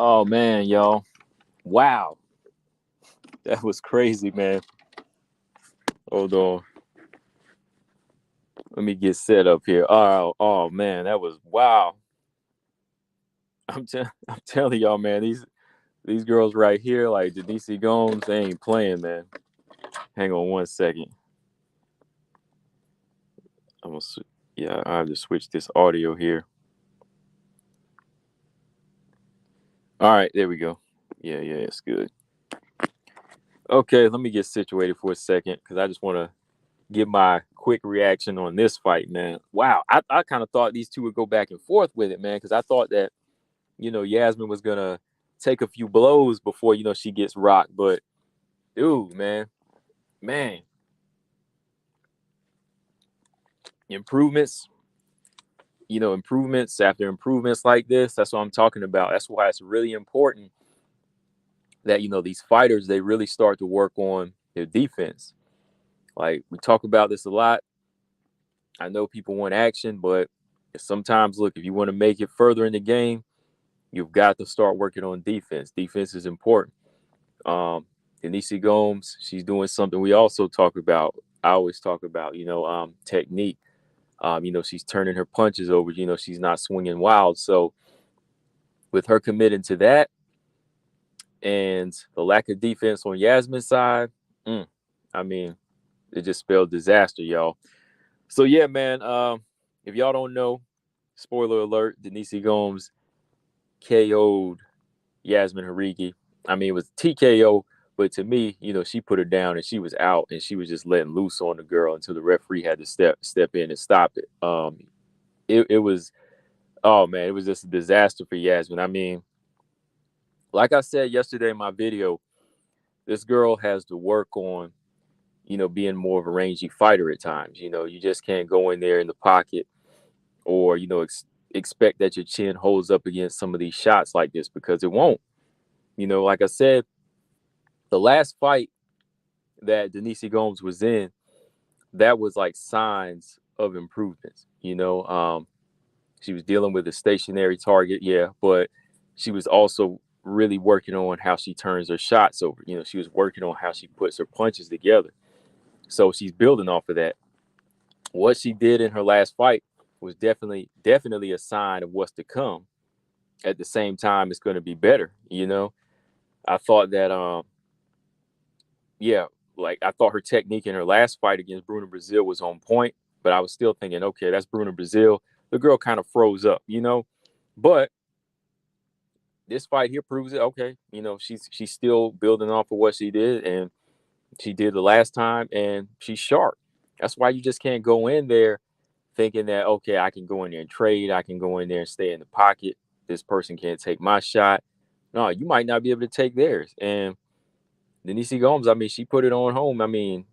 Oh man, y'all. Wow. That was crazy, man. Hold on. Let me get set up here. Oh man, that was wow. I'm telling y'all, man, these girls right here, like Denise Gomes, they ain't playing, man. Hang on one second. I'm gonna yeah, I have to switch this audio here. All right, there we go. Yeah, it's good. Okay, let me get situated for a second because I just want to give my quick reaction on this fight, man. Wow, I kind of thought these two would go back and forth with it, man, because I thought that Yazmine was gonna take a few blows before she gets rocked. But dude, man, improvements, improvements after improvements like this. That's what I'm talking about. That's why it's really important that these fighters, they really start to work on their defense. Like, we talk about this a lot. I know people want action, but sometimes, look, if you want to make it further in the game, you've got to start working on defense. Defense is important. Denise Gomes, she's doing something we also talk about. I always talk about, technique. She's turning her punches over. She's not swinging wild. So with her committing to that and the lack of defense on Yazmine's side, I mean, it just spelled disaster, y'all. So yeah, man. If y'all don't know, spoiler alert: Denise Gomes KO'd Yazmine Jauregui. I mean, it was TKO, but to me, she put her down and she was out and she was just letting loose on the girl until the referee had to step in and stop it. It was, oh man, it was just a disaster for Yazmine. I mean, like I said yesterday in my video, this girl has to work on, being more of a rangy fighter at times. You just can't go in there in the pocket or, expect that your chin holds up against some of these shots like this, because it won't. Like I said, the last fight that Denise Gomes was in, that was like signs of improvements. She was dealing with a stationary target, yeah, but she was also really working on how she turns her shots over. She was working on how she puts her punches together. So she's building off of that. What she did in her last fight was definitely a sign of what's to come. At the same time, it's going to be better. I thought that yeah, like, I thought her technique in her last fight against Bruna Brazil was on point, but I was still thinking, okay, that's Bruna Brazil. The girl kind of froze up. But this fight here proves it. Okay, she's still building off of what she did, and she did the last time, and she's sharp. That's why you just can't go in there thinking that, okay, I can go in there and trade, I can go in there and stay in the pocket. This person can't take my shot. No, you might not be able to take theirs. And Denise Gomes, I mean, she put it on home. I mean,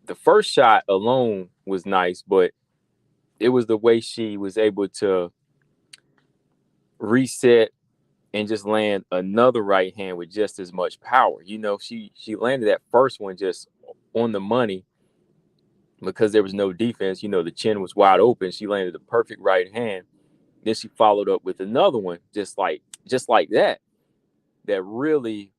the first shot alone was nice, but it was the way she was able to reset and just land another right hand with just as much power. She landed that first one just on the money because there was no defense. The chin was wide open. She landed the perfect right hand. Then she followed up with another one, just like that really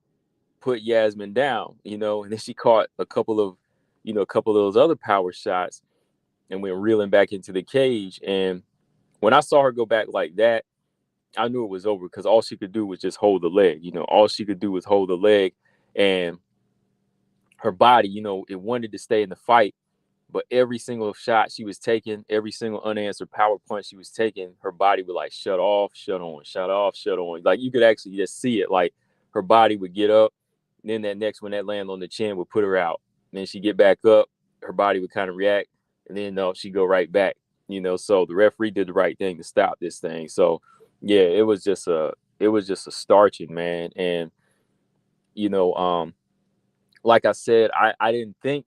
put Yazmine down. And then she caught a couple of those other power shots and went reeling back into the cage. And when I saw her go back like that, I knew it was over, because all she could do was just hold the leg. All she could do was hold the leg, and her body, it wanted to stay in the fight. But every single shot she was taking, every single unanswered power punch she was taking, her body would like shut off, shut on, shut off, shut on. Like, you could actually just see it. Like, her body would get up, and then that next one that land on the chin would put her out. And then she'd get back up, her body would kind of react, and then she'd go right back. So the referee did the right thing to stop this thing. So yeah, it was just a starching, man. And like I said, I didn't think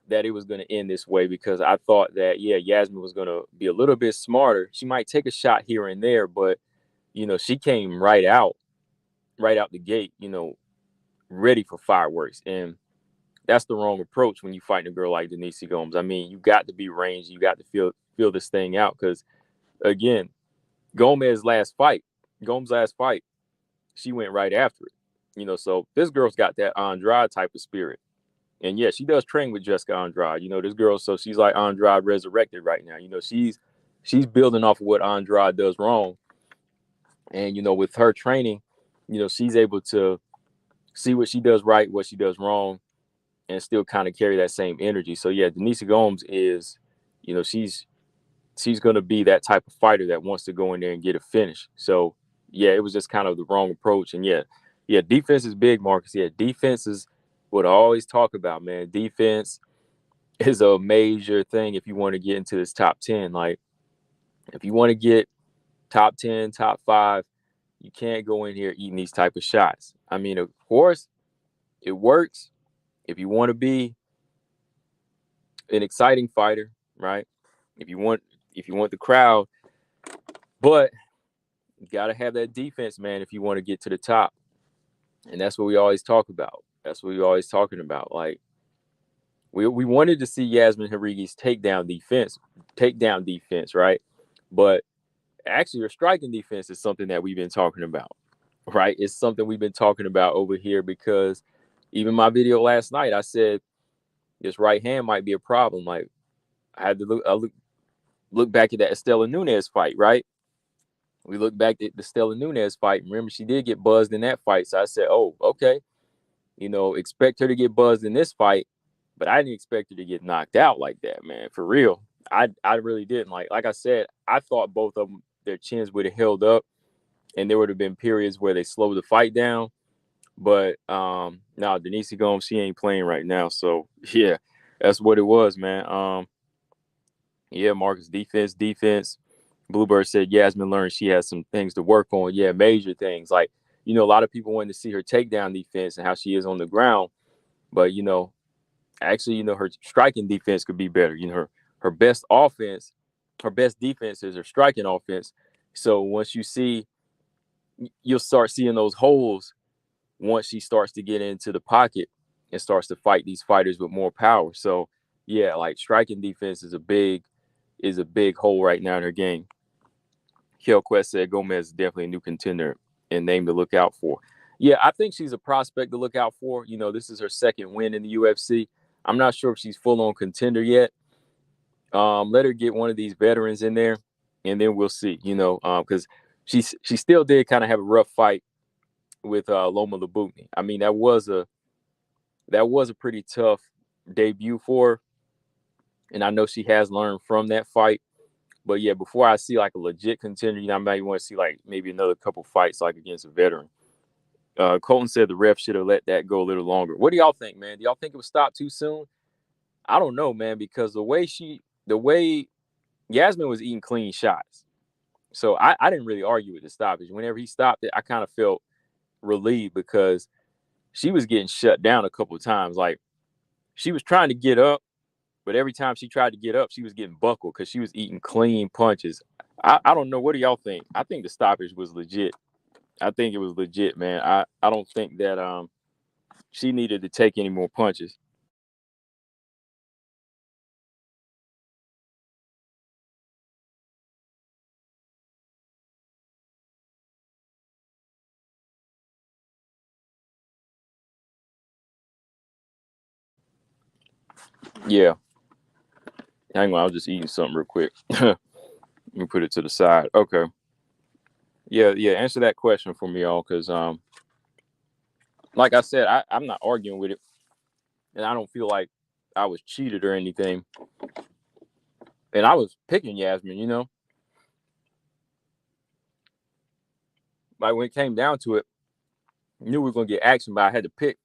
that it was going to end this way, because I thought that, yeah, Yazmine was going to be a little bit smarter. She might take a shot here and there, but she came right out the gate, ready for fireworks. And that's the wrong approach when you fight a girl like Denise Gomes. I mean, you got to be rangy. You got to feel this thing out, because again, Gomes' last fight, she went right after it. You know, so this girl's got that Andrade type of spirit. And yeah, she does train with Jessica Andrade. You know, this girl, so she's like Andrade resurrected right now. You know, she's building off of what Andrade does wrong. And, you know, with her training, you know, she's able to see what she does right, what she does wrong, and still kind of carry that same energy. So yeah, Denise Gomes is, you know, she's gonna be that type of fighter that wants to go in there and get a finish. So yeah, it was just kind of the wrong approach. And yeah, defense is big, Marcus. Yeah, defense is what I always talk about, man. Defense is a major thing if you want to get into this top 10. Like, if you want to get top 10, top 5, you can't go in here eating these type of shots. I mean, of course, it works if you want to be an exciting fighter, right? If you want the crowd, but you got to have that defense, man, if you want to get to the top. And that's what we always talk about. That's what we always talking about. Like, we wanted to see Yazmine Jauregui's takedown defense, right? But actually, her striking defense is something that we've been talking about, right? It's something we've been talking about over here, because even my video last night, I said this right hand might be a problem. Like, I had to look back at that Estela Nunez fight, right? We look back at the Estela Nunez fight. Remember, she did get buzzed in that fight. So I said, oh, okay, you know, expect her to get buzzed in this fight, but I didn't expect her to get knocked out like that, man. For real. I really didn't. Like I said, I thought both of them, their chins would have held up, and there would have been periods where they slowed the fight down. But now Denise Gomes, she ain't playing right now. So yeah, that's what it was, man. Yeah, Marcus, defense. Bluebird said Yazmine learned she has some things to work on. Yeah, major things. Like, you know, a lot of people wanted to see her takedown defense and how she is on the ground. But, you know, actually, you know, her striking defense could be better. You know, her best defense is her striking offense. So once you'll start seeing those holes once she starts to get into the pocket and starts to fight these fighters with more power. So yeah, like, striking defense is a big hole right now in her game. Kel Quest said Gomes is definitely a new contender and name to look out for. Yeah, I think she's a prospect to look out for. You know, this is her second win in the UFC. I'm not sure if she's full on contender yet. Let her get one of these veterans in there, and then we'll see. You know, because she still did kind of have a rough fight with Loma Labutni. I mean, that was a pretty tough debut for her, and I know she has learned from that fight. But yeah, before I see like a legit contender, you know, I might want to see like maybe another couple fights like against a veteran. Colton said the ref should have let that go a little longer. What do y'all think, man? Do y'all think it was stopped too soon? I don't know, man, because the way Yazmine was eating clean shots. So I didn't really argue with the stoppage. Whenever he stopped it, I kind of felt relieved, because she was getting shut down a couple of times. Like, she was trying to get up, but every time she tried to get up, she was getting buckled because she was eating clean punches. I don't know. What do y'all think? I think the stoppage was legit. I think it was legit, man. I don't think that she needed to take any more punches. Yeah. Hang on, I was just eating something real quick. Let me put it to the side. Okay. Yeah. Answer that question for me, y'all, because like I said, I'm not arguing with it, and I don't feel like I was cheated or anything. And I was picking Yazmine, you know, like when it came down to it, I knew we were gonna get action, but I had to pick.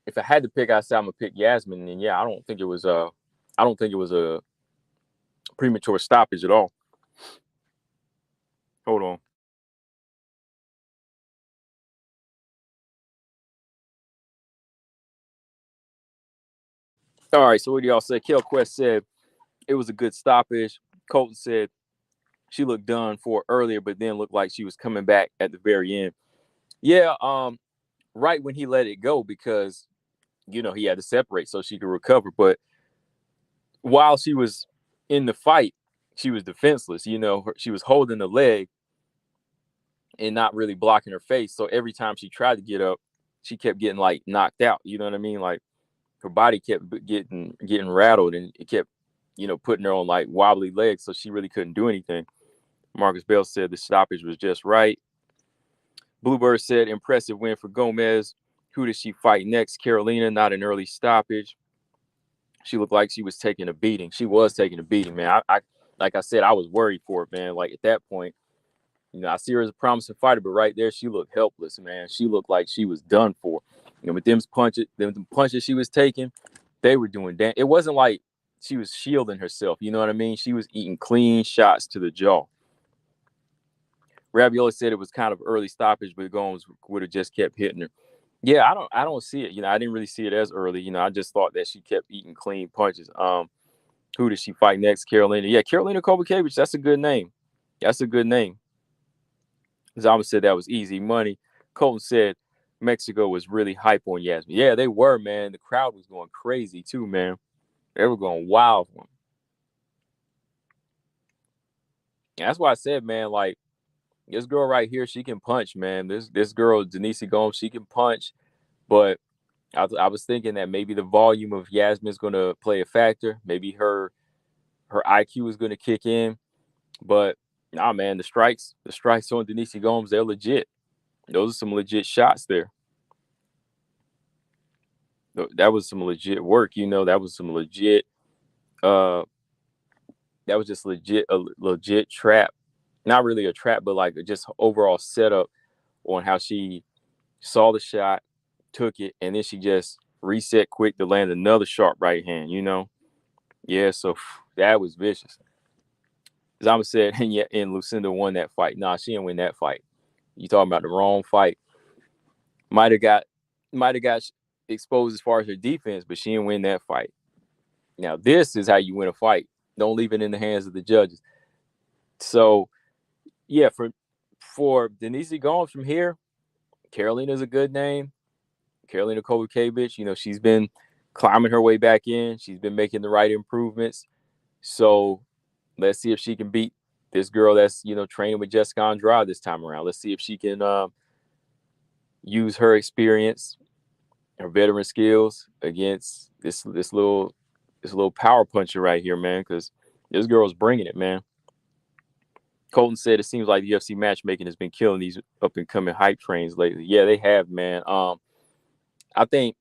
If I had to pick, I said I'm gonna pick Yazmine, and yeah, I don't think it was a premature stoppage at all. Hold on. All right, so what do y'all say? Kel Quest said it was a good stoppage. Colton said she looked done for earlier, but then looked like she was coming back at the very end. Yeah, right when he let it go, because you know he had to separate so she could recover. But while she was in the fight, she was defenseless. You know, she was holding the leg, and not really blocking her face. So every time she tried to get up, she kept getting like knocked out. You know what I mean? Like her body kept getting rattled, and it kept, putting her on like wobbly legs. So she really couldn't do anything. Marcus Bell said the stoppage was just right. Bluebird said impressive win for Gomes. Who does she fight next? Carolina, not an early stoppage. She looked like she was taking a beating. She was taking a beating, man. I like I said, I was worried for it, man. Like at that point, I see her as a promising fighter, but right there, she looked helpless, man. She looked like she was done for. With them punches she was taking, they were doing damn. It wasn't like she was shielding herself. You know what I mean? She was eating clean shots to the jaw. Ravioli said it was kind of early stoppage, but Gomes would have just kept hitting her. Yeah, I don't see it. I didn't really see it as early. I just thought that she kept eating clean punches. Who does she fight next? Carolina. Yeah, Carolina Kobakevich. That's a good name. That's a good name. Zama said that was easy money. Colton said Mexico was really hype on Yazmine. Yeah, they were, man. The crowd was going crazy too, man. They were going wild for him. And that's why I said, man, like, this girl right here, she can punch, man. This girl, Denise Gomes, she can punch. But I was thinking that maybe the volume of Yazmine's going to play a factor. Maybe her IQ is going to kick in. But nah, man, the strikes on Denise Gomes, they're legit. Those are some legit shots there. That was some legit work, that was some legit that was just a legit trap. Not really a trap, but like just overall setup on how she saw the shot, took it, and then she just reset quick to land another sharp right hand, Yeah, so that was vicious. Zama said, and Lucinda won that fight. Nah, she didn't win that fight. You talking about the wrong fight. Might have got exposed as far as her defense, but she didn't win that fight. Now, this is how you win a fight. Don't leave it in the hands of the judges. So, yeah, for Denise Gomes from here, Carolina's a good name. Carolina Kobakevich, she's been climbing her way back in. She's been making the right improvements. So let's see if she can beat this girl that's, training with Jessica Andrade this time around. Let's see if she can use her experience, her veteran skills against this little power puncher right here, man, because this girl's bringing it, man. Colton said it seems like the UFC matchmaking has been killing these up-and-coming hype trains lately. Yeah, they have, man. I think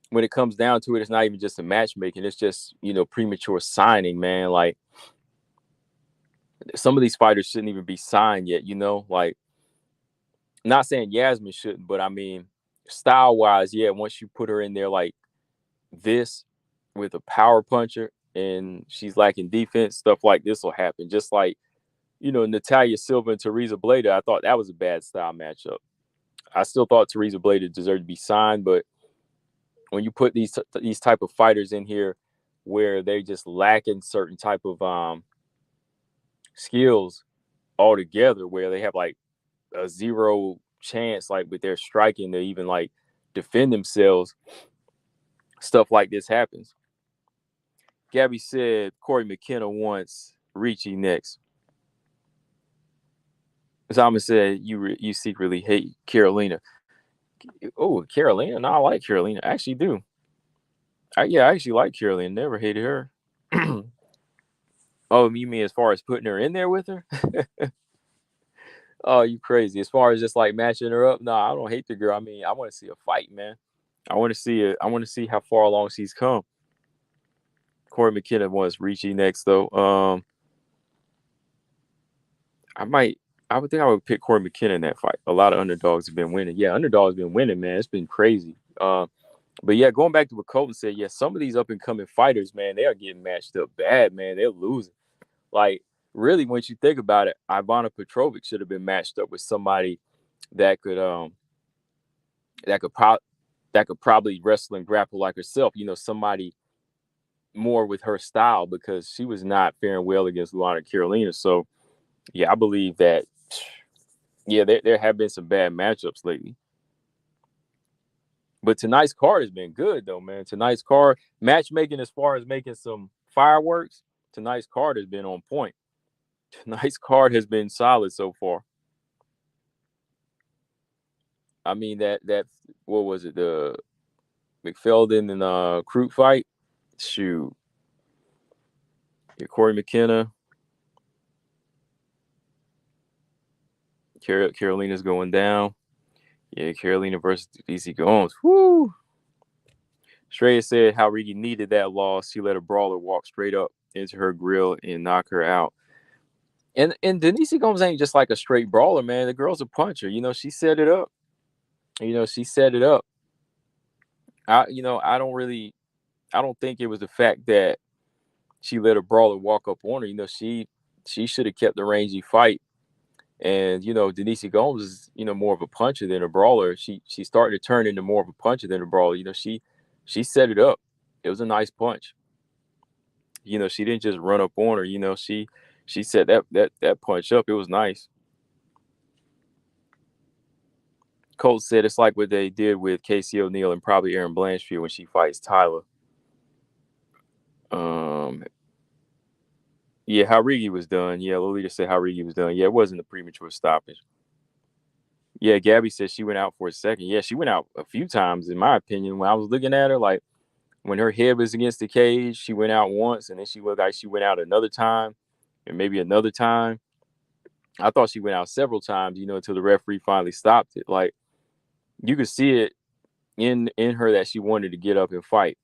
when it comes down to it, it's not even just the matchmaking. It's just, premature signing, man. Like, some of these fighters shouldn't even be signed yet, Like, not saying Yazmine shouldn't, but I mean, style-wise, yeah, once you put her in there like this with a power puncher and she's lacking defense, stuff like this will happen. Just like, Natalia Silva and Teresa Bleda, I thought that was a bad style matchup. I still thought Teresa Bleda deserved to be signed, but when you put these type of fighters in here where they're just lacking certain type of skills altogether, where they have like a zero chance, like with their striking, to even like defend themselves, stuff like this happens. Gabby said Corey McKenna wants Ricci next. Zama said you secretly hate Carolina. Oh, Carolina? No, I like Carolina. I actually do. I actually like Carolina. Never hated her. Oh, you mean as far as putting her in there with her? Oh, you crazy. As far as just like matching her up, no, I don't hate the girl. I mean, I want to see a fight, man. I want to see it. I want to see how far along she's come. Corey McKenna wants Ricci next, though. I would think I would pick Corey McKenna in that fight. A lot of underdogs have been winning. Yeah, underdogs been winning, man. It's been crazy. But yeah, going back to what Colton said, yeah, some of these up and coming fighters, man, they are getting matched up bad, man. They're losing. Like, really, once you think about it, Ivana Petrovic should have been matched up with somebody that could probably wrestle and grapple like herself. Somebody more with her style, because she was not faring well against Luana Carolina. So yeah, I believe that. Yeah, there have been some bad matchups lately. But tonight's card has been good, though, man. Tonight's card, matchmaking as far as making some fireworks, tonight's card has been on point. Tonight's card has been solid so far. I mean that what was it, the McFeldon and Crute fight? Shoot, yeah, Corey McKenna, Carolina's going down. Yeah, Carolina versus DC Gomes. Woo! Shreya said how Rigi needed that loss. She let a brawler walk straight up into her grill and knock her out. And Denise Gomes ain't just like a straight brawler, man. The girl's a puncher. She set it up. She set it up. I don't think it was the fact that she let a brawler walk up on her. She should have kept the rangy fight. And Denise Gomes is more of a puncher than a brawler. She started to turn into more of a puncher than a brawler. She set it up. It was a nice punch. She didn't just run up on her. She set that punch up. It was nice. Colt said it's like what they did with Casey O'Neill and probably Erin Blanchfield when she fights Tyler. Yeah, Jauregui was done. Yeah, Lolita said Jauregui was done. Yeah, it wasn't a premature stoppage. Yeah, Gabby said she went out for a second. Yeah, she went out a few times, in my opinion. When I was looking at her, like when her head was against the cage, she went out once, and then she looked like she went out another time, and maybe another time. I thought she went out several times, until the referee finally stopped it. Like you could see it in her that she wanted to get up and fight.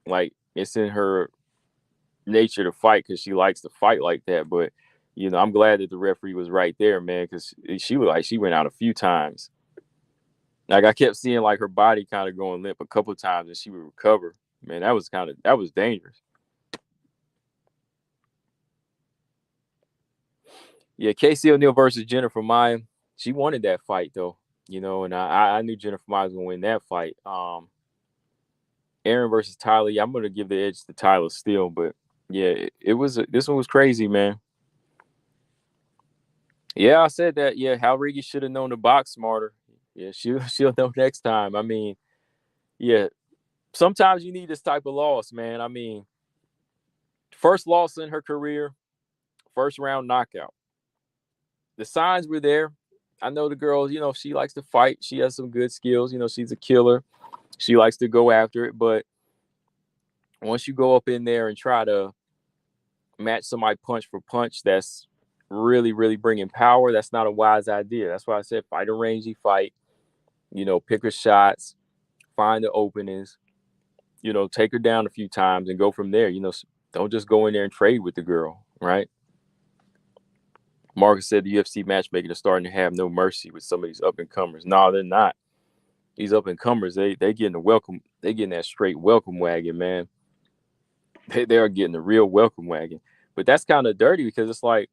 Like it's in her nature to fight because she likes to fight like that. But I'm glad that the referee was right there, man, because she looked like she went out a few times. Like I kept seeing like her body kind of going limp a couple of times, and she would recover. Man, that was dangerous. Yeah, Casey O'Neill versus Jennifer Maia. She wanted that fight though, and I knew Jennifer Maia was gonna win that fight. Aaron versus Tyler. Yeah, I'm gonna give the edge to Tyler still, but yeah, this one was crazy, man. Yeah, I said that. Yeah, Jauregui should have known to box smarter. Yeah, she'll know next time. I mean, yeah, sometimes you need this type of loss, man. I mean, first loss in her career, first round knockout. The signs were there. I know the girl, she likes to fight. She has some good skills. She's a killer. She likes to go after it. But once you go up in there and try to match somebody punch for punch, that's really, really bringing power. That's not a wise idea. That's why I said fight a rangy fight. Pick her shots, find the openings, take her down a few times and go from there. Don't just go in there and trade with the girl, right? Marcus said the UFC matchmaking is starting to have no mercy with some of these up and comers. No, they're not. These up and comers, they getting that straight welcome wagon, man. They are getting the real welcome wagon. But that's kind of dirty because it's like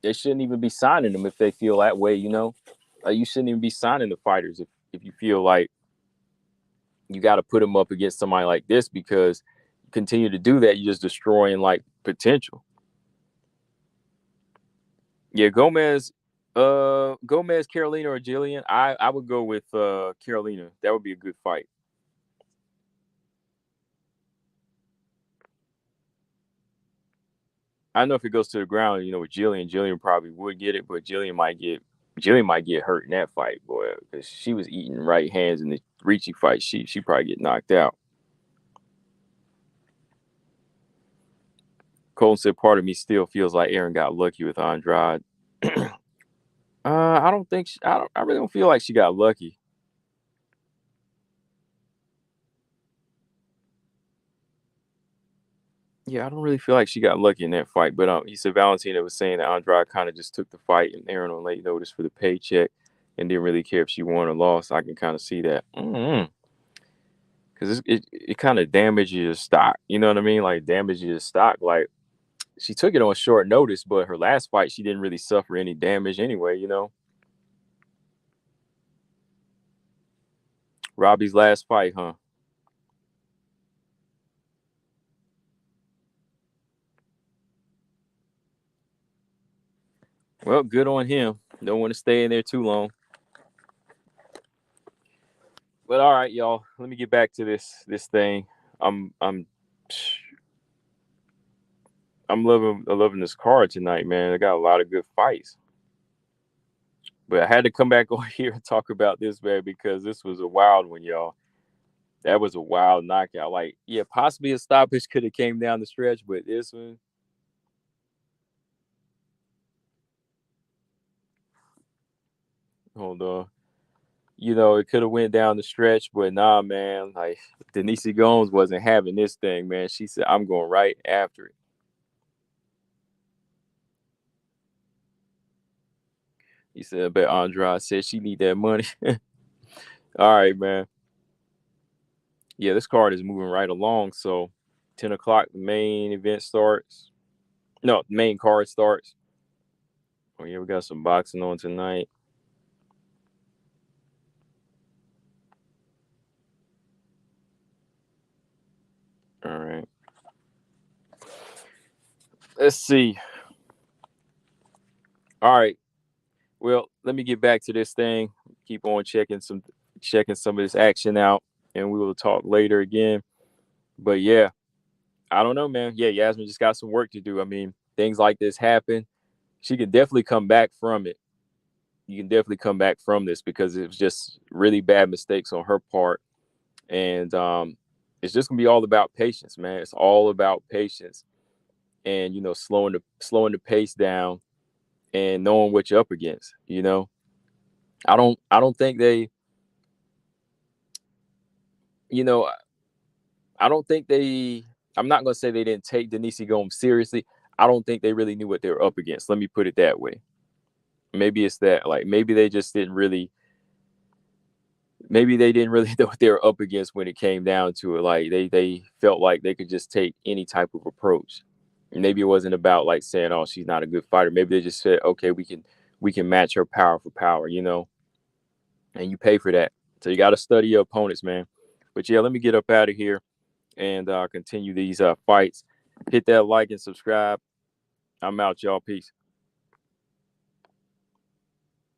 they shouldn't even be signing them if they feel that way, you shouldn't even be signing the fighters if you feel like you got to put them up against somebody like this, because you continue to do that, you're just destroying like potential. Yeah, Gomes, Carolina or Jillian. I would go with Carolina. That would be a good fight. I know if it goes to the ground, with Jillian probably would get it, but Jillian might get hurt in that fight, boy, because she was eating right hands in the Ricci fight. She probably get knocked out. Colton said, "Part of me still feels like Aaron got lucky with Andrade." I don't think I really don't feel like she got lucky. Yeah, I don't really feel like she got lucky in that fight. But he said Valentina was saying that Andrade kind of just took the fight and Aaron on late notice for the paycheck and didn't really care if she won or lost. I can kind of see that. Because it kind of damages your stock. You know what I mean? Like damages your stock. Like she took it on short notice, but her last fight she didn't really suffer any damage anyway. Robbie's last fight, huh? Well, good on him. Don't want to stay in there too long. But all right, y'all. Let me get back to this thing. I'm I'm I'm loving this card tonight, man. I got a lot of good fights. But I had to come back on here and talk about this, man, because this was a wild one, y'all. That was a wild knockout. Like, yeah, possibly a stoppage could have came down the stretch, but this one, hold on. It could have went down the stretch, but nah, man. Like Denise Gomes wasn't having this thing, man. She said, "I'm going right after it." He said, "But Andrade said she need that money." All right, man. Yeah, this card is moving right along. So, 10 o'clock, the main event starts. No, the main card starts. Oh yeah, we got some boxing on tonight. All right. Let's see. All right. Well, let me get back to this thing. Keep on checking some of this action out, and we will talk later again. But yeah, I don't know, man. Yeah, Yazmine just got some work to do. I mean, things like this happen. She can definitely come back from it. You can definitely come back from this because it was just really bad mistakes on her part, and it's just gonna be all about patience, man. It's all about patience, and slowing the pace down and knowing what you're up against. I don't think they, you know, I don't think they. I'm not gonna say they didn't take Denise Gomes seriously. I don't think they really knew what they were up against. Let me put it that way. Maybe it's that, like, maybe they just didn't really, maybe they didn't really know what they were up against when it came down to it. Like they felt like they could just take any type of approach. Maybe it wasn't about like saying, "Oh, she's not a good fighter." Maybe they just said, "Okay, we can match her power for power," and you pay for that. So you got to study your opponents, man. But yeah, let me get up out of here and continue these fights. Hit that like and subscribe. I'm out, y'all. Peace.